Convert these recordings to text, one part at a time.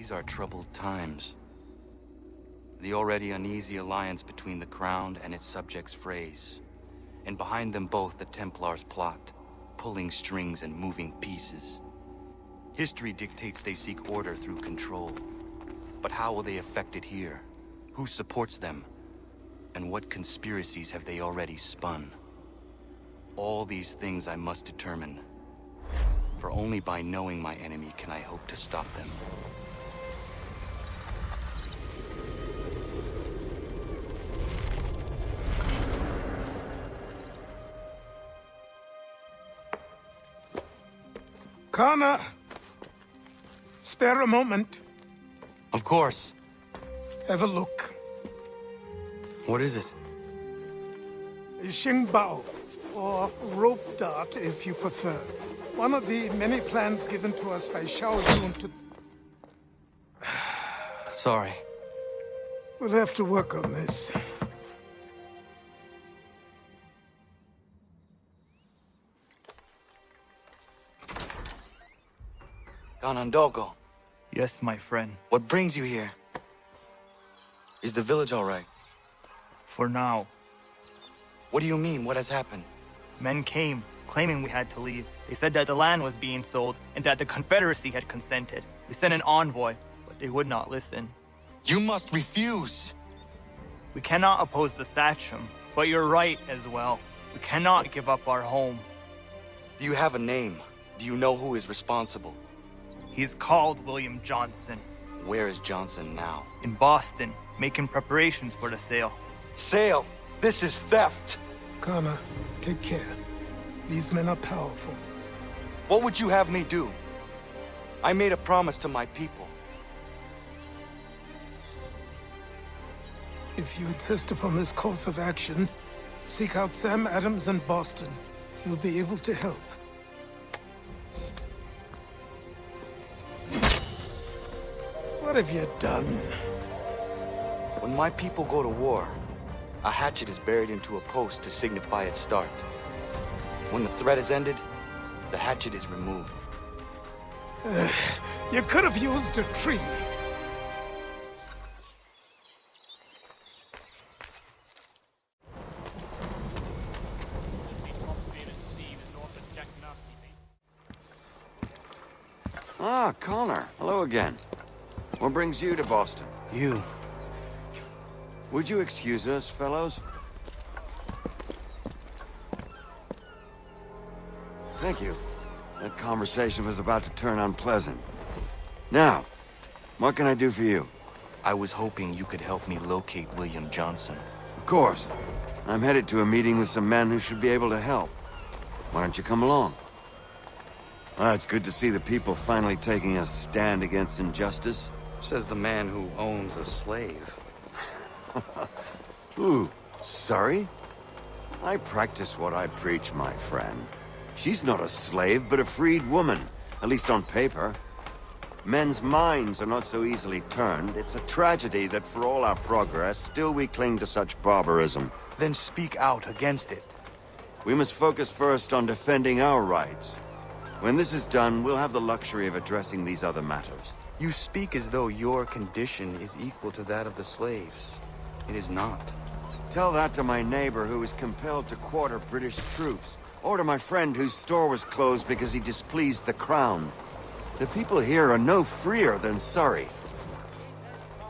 These are troubled times. The already uneasy alliance between the Crown and its subjects frays. And behind them both the Templars plot, pulling strings and moving pieces. History dictates they seek order through control. But how will they affect it here? Who supports them? And what conspiracies have they already spun? All these things I must determine. For only by knowing my enemy can I hope to stop them. Connor! Spare a moment. Of course. Have a look. What is it? A Xingbao, or rope dart if you prefer. One of the many plans given to us by Xiao Yun to... Sorry. We'll have to work on this. Ganondogo, Yes, my friend. what brings you here? Is the village all right? For now. What do you mean? What has happened? Men came, claiming we had to leave. They said that the land was being sold, and that the Confederacy had consented. We sent an envoy, but they would not listen. You must refuse! We cannot oppose the Sachem, but you're right as well. We cannot give up our home. Do you have a name? Do you know who is responsible? He is called William Johnson. Where is Johnson now? In Boston, making preparations for the sale. Sale! This is theft! Connor, take care. These men are powerful. What would you have me do? I made a promise to my people. If you insist upon this course of action, seek out Sam Adams in Boston. He'll be able to help. What have you done? When my people go to war, a hatchet is buried into a post to signify its start. When the threat is ended, the hatchet is removed. You could have used a tree. Ah, Connor. Hello again. What brings you to Boston? You. Would you excuse us, fellows? Thank you. That conversation was about to turn unpleasant. Now, what can I do for you? I was hoping you could help me locate William Johnson. Of course. I'm headed to a meeting with some men who should be able to help. Why don't you come along? It's good to see the people finally taking a stand against injustice. Says the man who owns a slave. Ooh, sorry? I practice what I preach, my friend. She's not a slave, but a freed woman, at least on paper. Men's minds are not so easily turned. It's a tragedy that for all our progress, still we cling to such barbarism. Then speak out against it. We must focus first on defending our rights. When this is done, we'll have the luxury of addressing these other matters. You speak as though your condition is equal to that of the slaves. It is not. Tell that to my neighbor who was compelled to quarter British troops, or to my friend whose store was closed because he displeased the Crown. The people here are no freer than Surrey.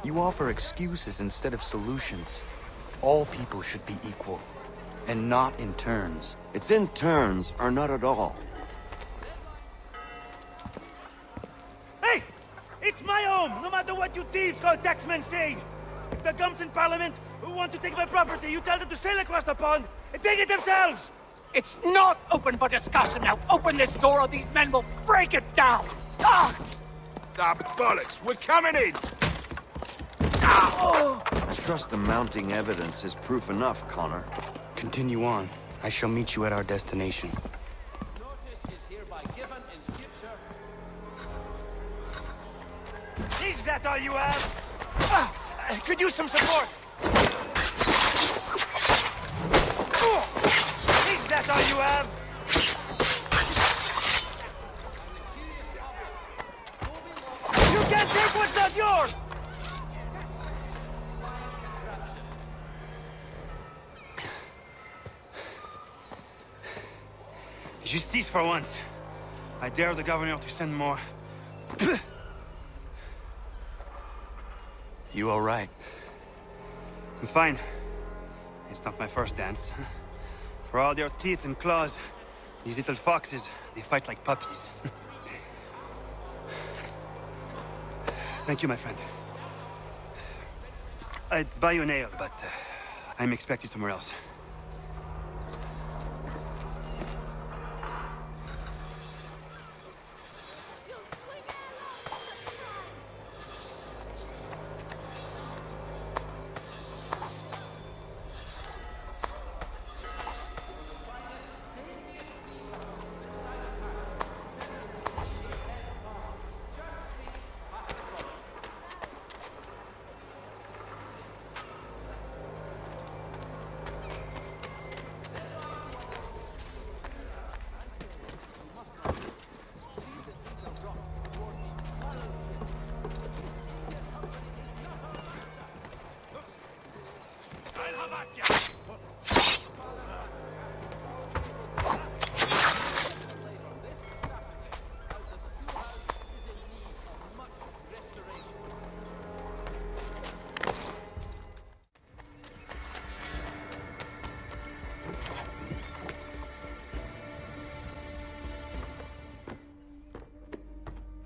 You offer excuses instead of solutions. All people should be equal, and not in turns. It's in turns, or not at all. Hey! It's my home, no matter what you thieves called taxmen say! If the gums in Parliament who want to take my property, you tell them to sail across the pond and take it themselves! It's not open for discussion now. Open this door or these men will break it down. Ah! Ah, bollocks! We're coming in! I trust the mounting evidence is proof enough, Connor. Continue on. I shall meet you at our destination. Notice is hereby given in future. Is that all you have? Could use some support. Is that all you have? You can't take What's not yours? Justice for once. I dare the governor to send more. You all right? I'm fine. It's not my first dance. For all their teeth and claws, these little foxes, they fight like puppies. Thank you, my friend. I'd buy you an ale, but I'm expected somewhere else.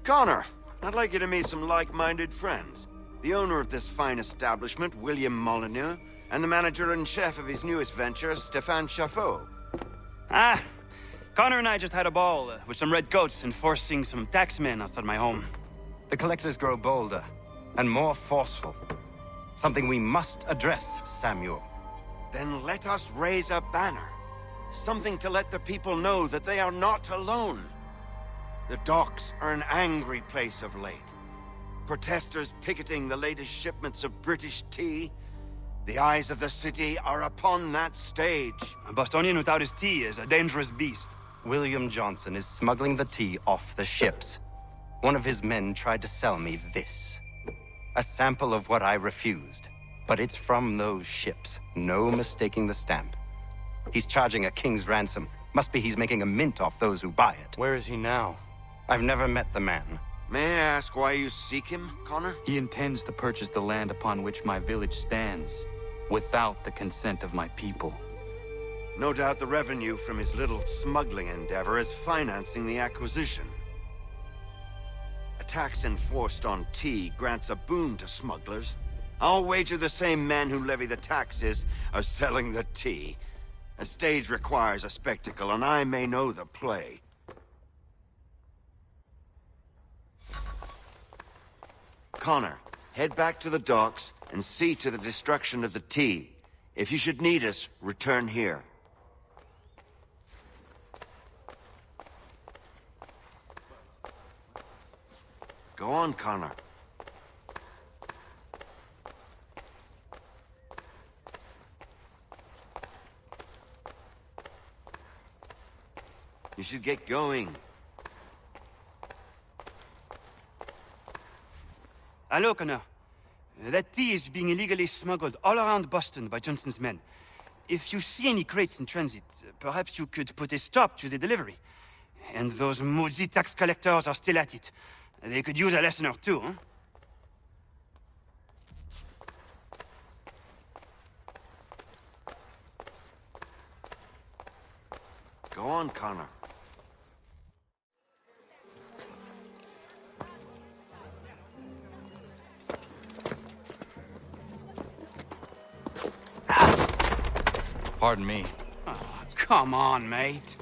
Connor, I'd like you to meet some like-minded friends. The owner of this fine establishment, William Molyneux, and the manager and chef of his newest venture, Stéphane Chaffeau. Ah, Connor and I just had a ball with some redcoats enforcing some taxmen outside my home. The collectors grow bolder and more forceful. Something we must address, Samuel. Then let us raise a banner. Something to let the people know that they are not alone. The docks are an angry place of late. Protesters picketing the latest shipments of British tea. The eyes of the city are upon that stage. A Bostonian without his tea is a dangerous beast. William Johnson is smuggling the tea off the ships. One of his men tried to sell me this. A sample of what I refused. But it's from those ships. No mistaking the stamp. He's charging a king's ransom. Must be he's making a mint off those who buy it. Where is he now? I've never met the man. May I ask why you seek him, Connor? He intends to purchase the land upon which my village stands, without the consent of my people. No doubt the revenue from his little smuggling endeavor is financing the acquisition. A tax enforced on tea grants a boon to smugglers. I'll wager the same men who levy the taxes are selling the tea. A stage requires a spectacle, and I may know the play. Connor, head back to the docks and see to the destruction of the tea. If you should need us, return here. Go on, Connor. You should get going. Hello, Connor. That tea is being illegally smuggled all around Boston by Johnson's men. If you see any crates in transit, perhaps you could put a stop to the delivery. And those moody tax collectors are still at it. They could use a lesson or two, huh? Go on, Connor. Pardon me. Oh, come on, mate.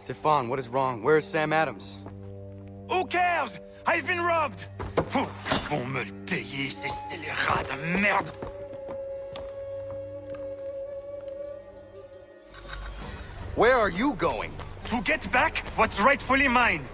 Stefan, what is wrong? Where's Sam Adams? Who cares? I've been robbed! Oh, ils vont me le payer, ces scélérats de merde! Where are you going? To get back what's rightfully mine!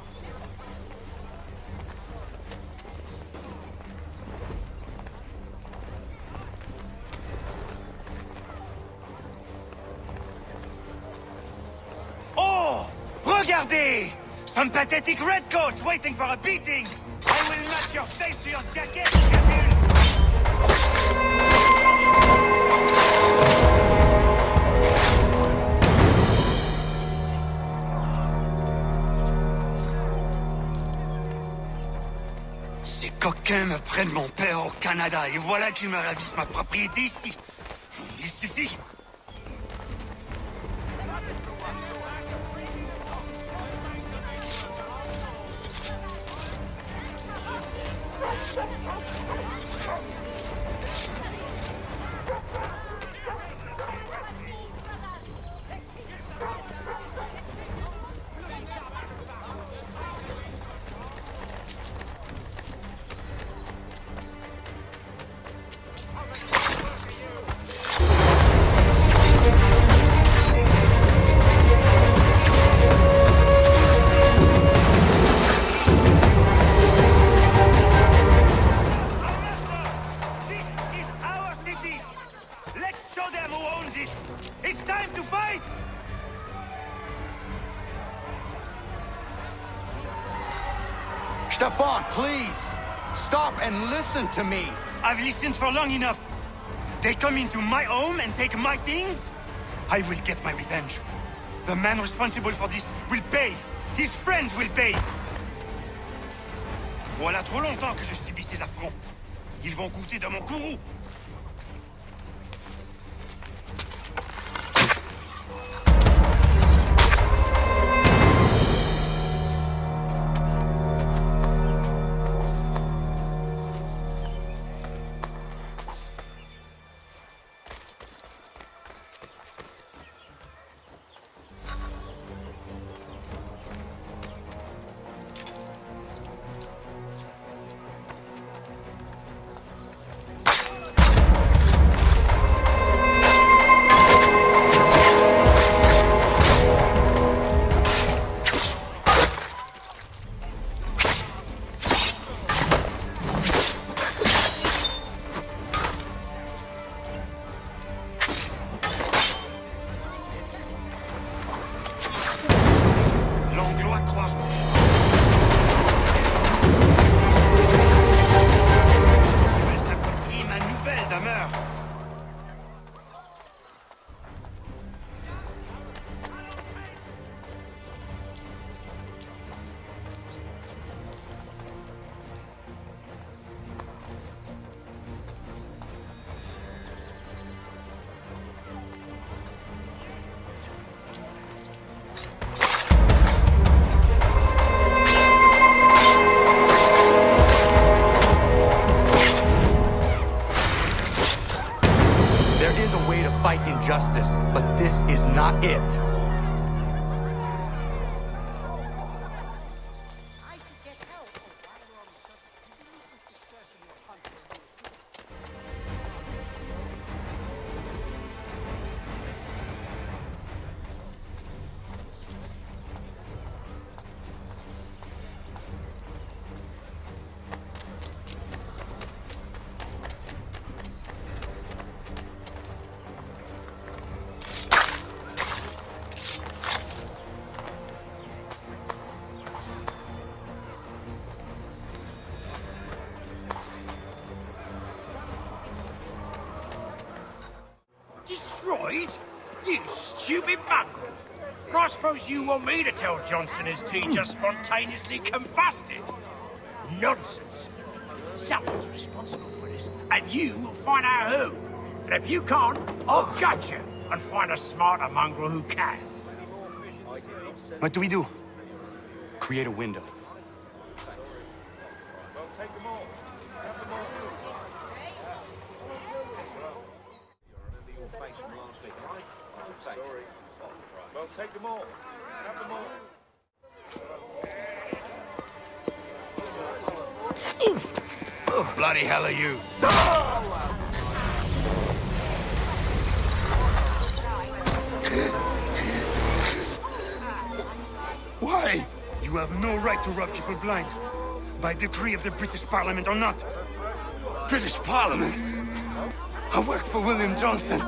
Oh! Regardez! Some pathetic redcoats waiting for a beating! I will match your face to your jacket, Capule! Ces coquins me prennent mon père au Canada, et voilà qu'ils me ravissent ma propriété ici. Il suffit. It's time to fight! Stefan, please! Stop and listen to me! I've listened for long enough. They come into my home and take my things? I will get my revenge. The man responsible for this will pay. His friends will pay. Voilà trop longtemps que je subis ces affronts. Ils vont goûter de mon courroux. Destroyed? You stupid mongrel! I suppose you want me to tell Johnson his tea just spontaneously combusted? Nonsense. Someone's responsible for this, and you will find out who. And if you can't, I'll gut you and find a smarter mongrel who can. What do we do? Create a window. Well, take them all. Have them all. Oh, bloody hell are you? Why? You have no right to rob people blind. By decree of the British Parliament or not. British Parliament? I worked for William Johnson.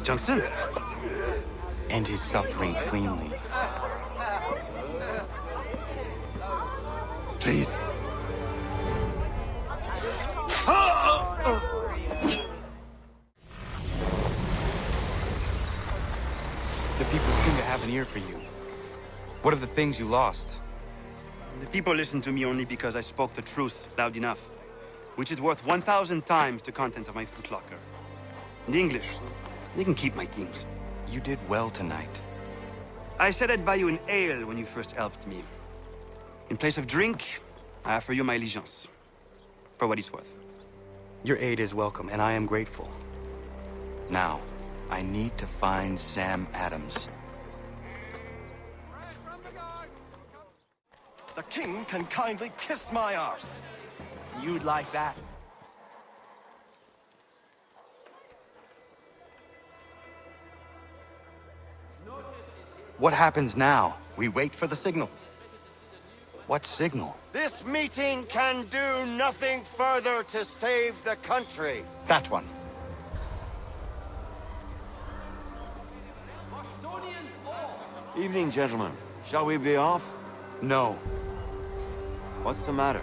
Johnson? End his suffering cleanly. Please. The people seem to have an ear for you. What are the things you lost? The people listen to me only because I spoke the truth loud enough, which is worth 1,000 times the content of my footlocker. The English, they can keep my things. You did well tonight. I said I'd buy you an ale when you first helped me. In place of drink, I offer you my allegiance. For what it's worth. Your aid is welcome, and I am grateful. Now, I need to find Sam Adams. The king can kindly kiss my arse. You'd like that? What happens now? We wait for the signal. What signal? This meeting can do nothing further to save the country. That one. Evening, gentlemen. Shall we be off? No. What's the matter?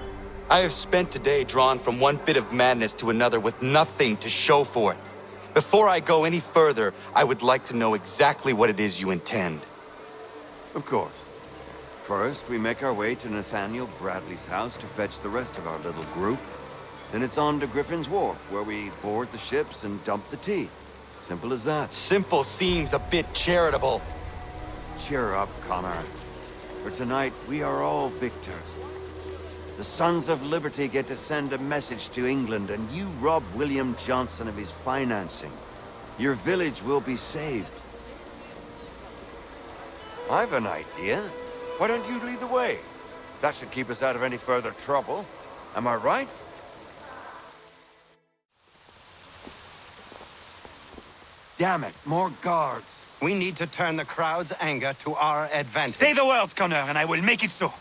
I have spent today drawn from one bit of madness to another with nothing to show for it. Before I go any further, I would like to know exactly what it is you intend. Of course. First, we make our way to Nathaniel Bradley's house to fetch the rest of our little group. Then it's on to Griffin's Wharf, where we board the ships and dump the tea. Simple as that. Simple seems a bit charitable. Cheer up, Connor. For tonight, we are all victors. The Sons of Liberty get to send a message to England, and you rob William Johnson of his financing. Your village will be saved. I've an idea. Why don't you lead the way? That should keep us out of any further trouble. Am I right? Damn it, more guards. We need to turn the crowd's anger to our advantage. Say the word, Connor, and I will make it so.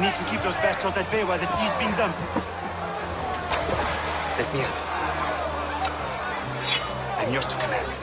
We need to keep those bastards at bay while the tea's being dumped. Let me help. I'm yours to command.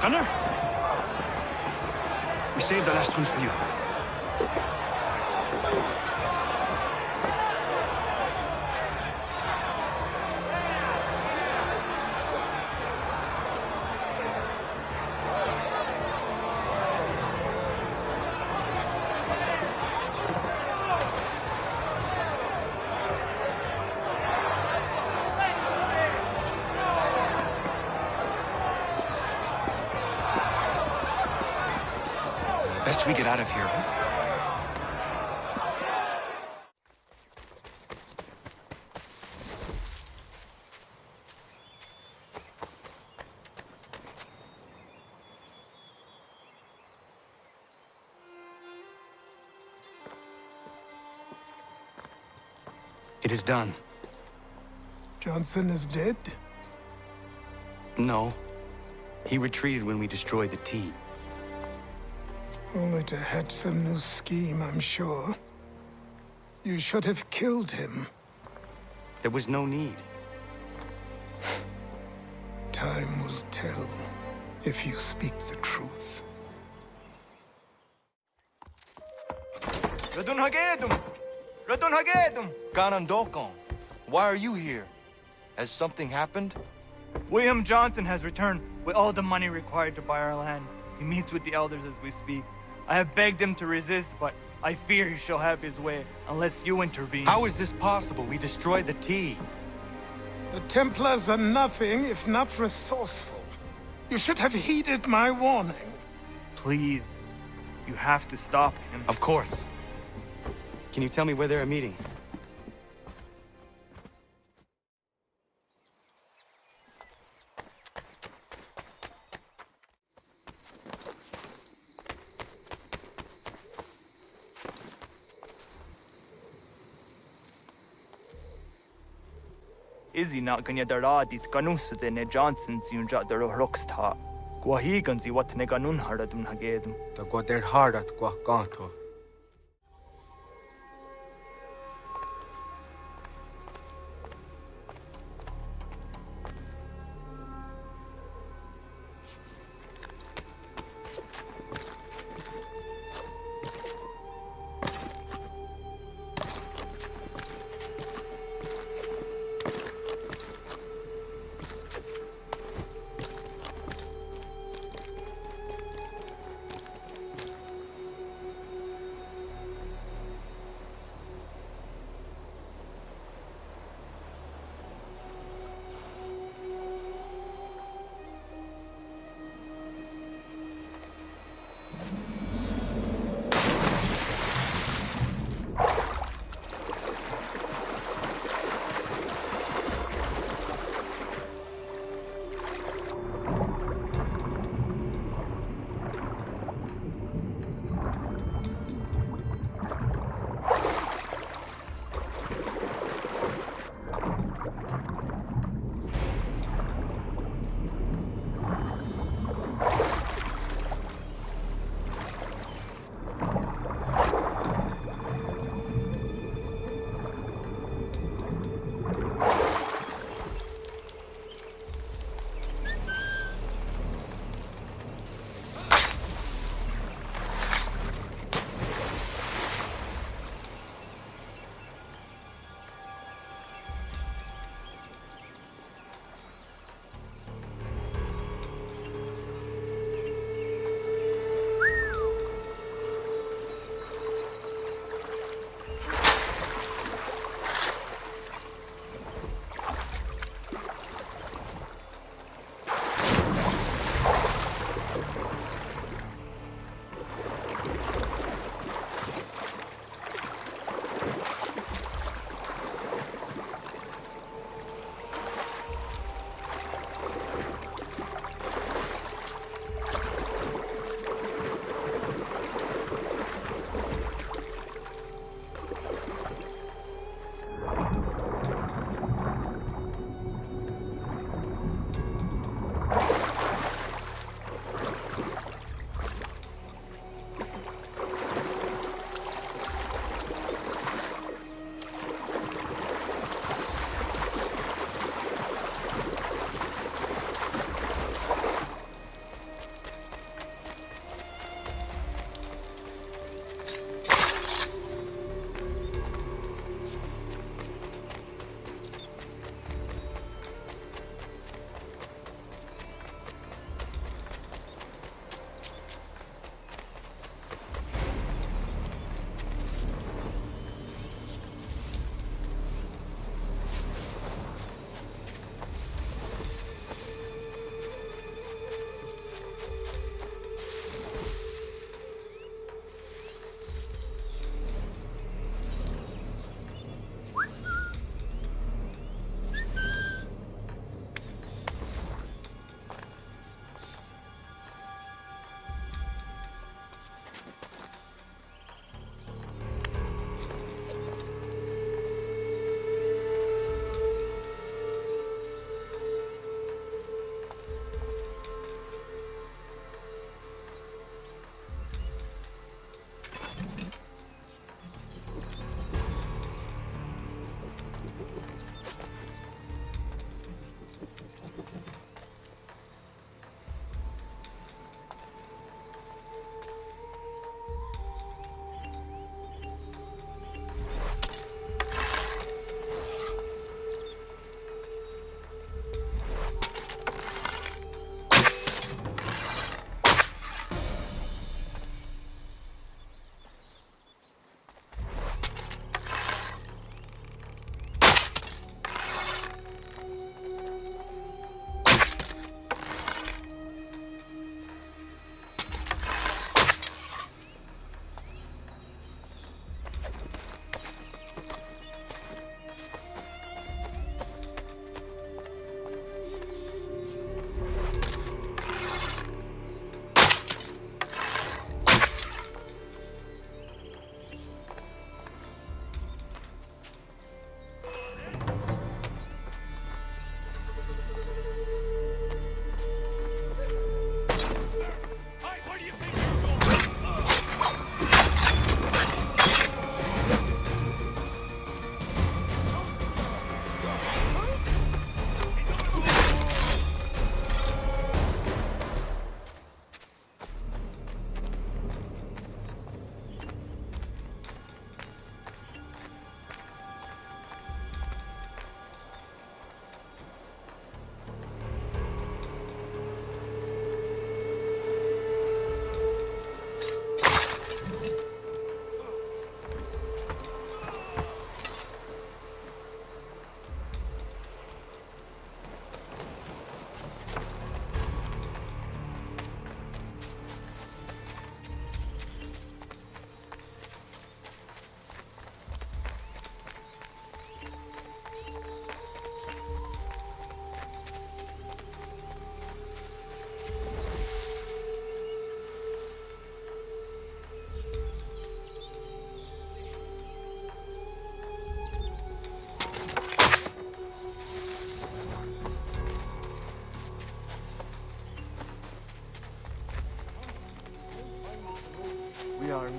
Gunner? We saved the last one for you. Best we get out of here, huh? It is done. Johnson is dead? No. He retreated when we destroyed the T. Only to hatch some new scheme, I'm sure. You should have killed him. There was no need. Time will tell if you speak the truth. Radun Hagedum! Radun Hagedum! Ganondokon, why are you here? Has something happened? William Johnson has returned with all the money required to buy our land. He meets with the elders as we speak. I have begged him to resist, but I fear he shall have his way unless you intervene. How is this possible? We destroyed the T. The Templars are nothing if not resourceful. You should have heeded my warning. Please, you have to stop him. Of course. Can you tell me where they're meeting? Izzy not ganya daradit ganusade ne Johnson's yunja daro rocksta. Guahiganzi what ne ganun haradun hagedum. Ta gwader harat gwa ganto.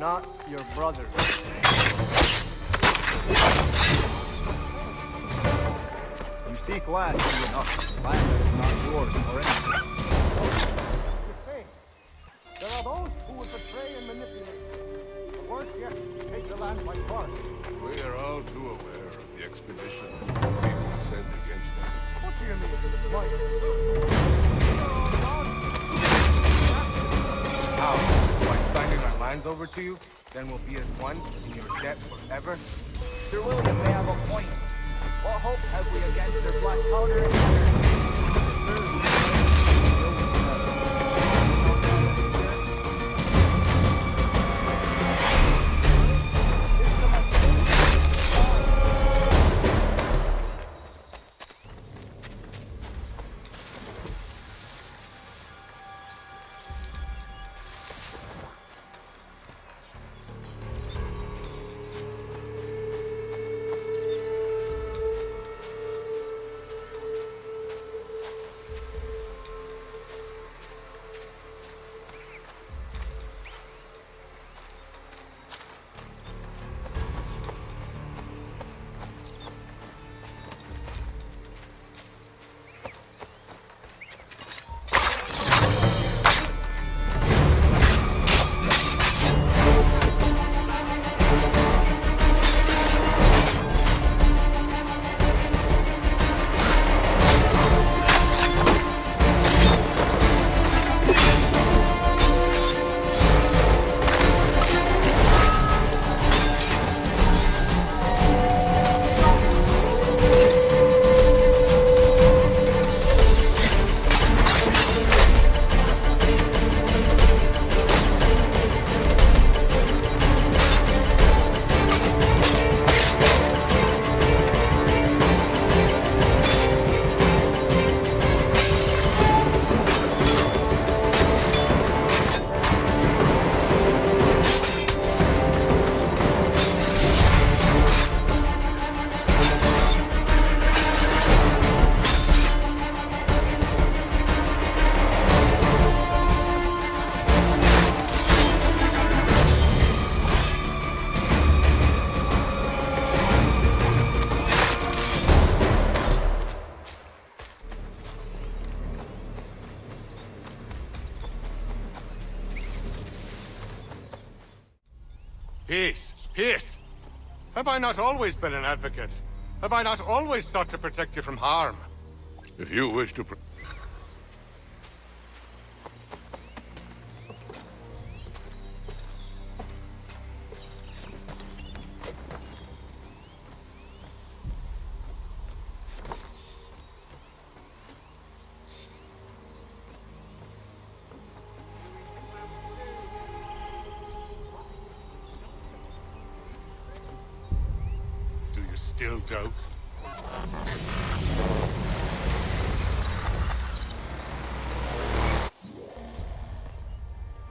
not your brothers. You seek land, do you not? Land that is not yours or anything. There are those who would betray and manipulate. The worst yet, take the land by force. We are all too aware of the expedition people send against us. What do you mean? How? By signing our lands over to you? Then we'll be as one in your debt forever? Sir William may have a point. What hope have we against their black powder and energy? Peace! Peace! Have I not always been an advocate? Have I not always sought to protect you from harm? If you wish to... Still doubt?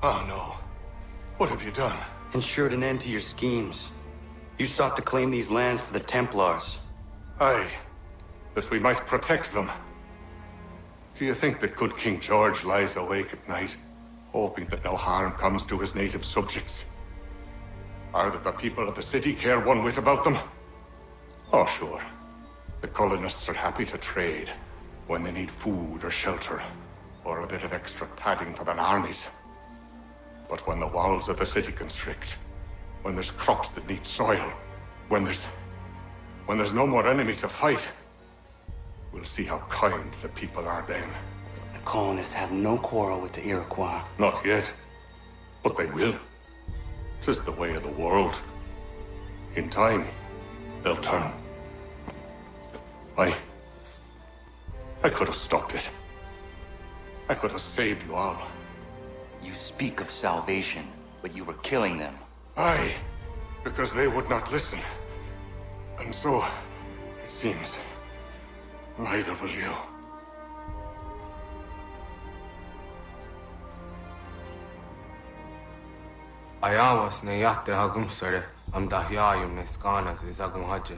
Oh no. What have you done? Ensured an end to your schemes. You sought to claim these lands for the Templars. Aye, that we might protect them. Do you think that good King George lies awake at night, hoping that no harm comes to his native subjects? Or that the people of the city care one whit about them? Oh, sure. The colonists are happy to trade when they need food or shelter, or a bit of extra padding for their armies. But when the walls of the city constrict, when there's crops that need soil, when there's no more enemy to fight, we'll see how kind the people are then. The colonists have no quarrel with the Iroquois. Not yet, but they will. 'Tis the way of the world. In time, they'll turn. I could have stopped it. I could have saved you all. You speak of salvation, but you were killing them. Aye, because they would not listen. And so, it seems, neither will you. Ayawas ne yatte hagum sare am dahyayum ne skanas is agum haje.